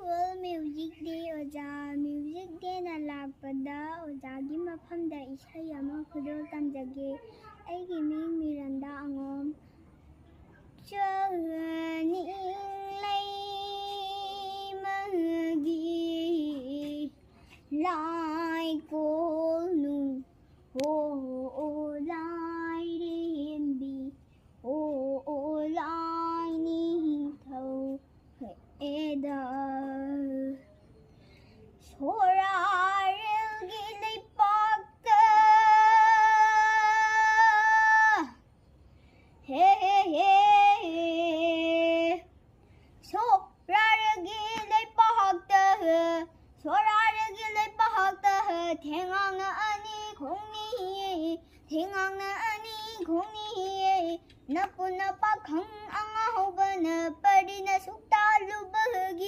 World Music Day oja Music Day na lakpada ojagi mafamda isai ama khudol tamjage aigi ming Miranda angom chani lai magi lai ko nu ho lai rimbi ho lai ni thau eda 소라르기 내박다 헤헤헤 소라르기 내박다 소라르기 내박다 탱앙나 아니 공니 탱앙나 아니 공니 나쁘나 박항 앙아호바나 빠리나 속달루 버기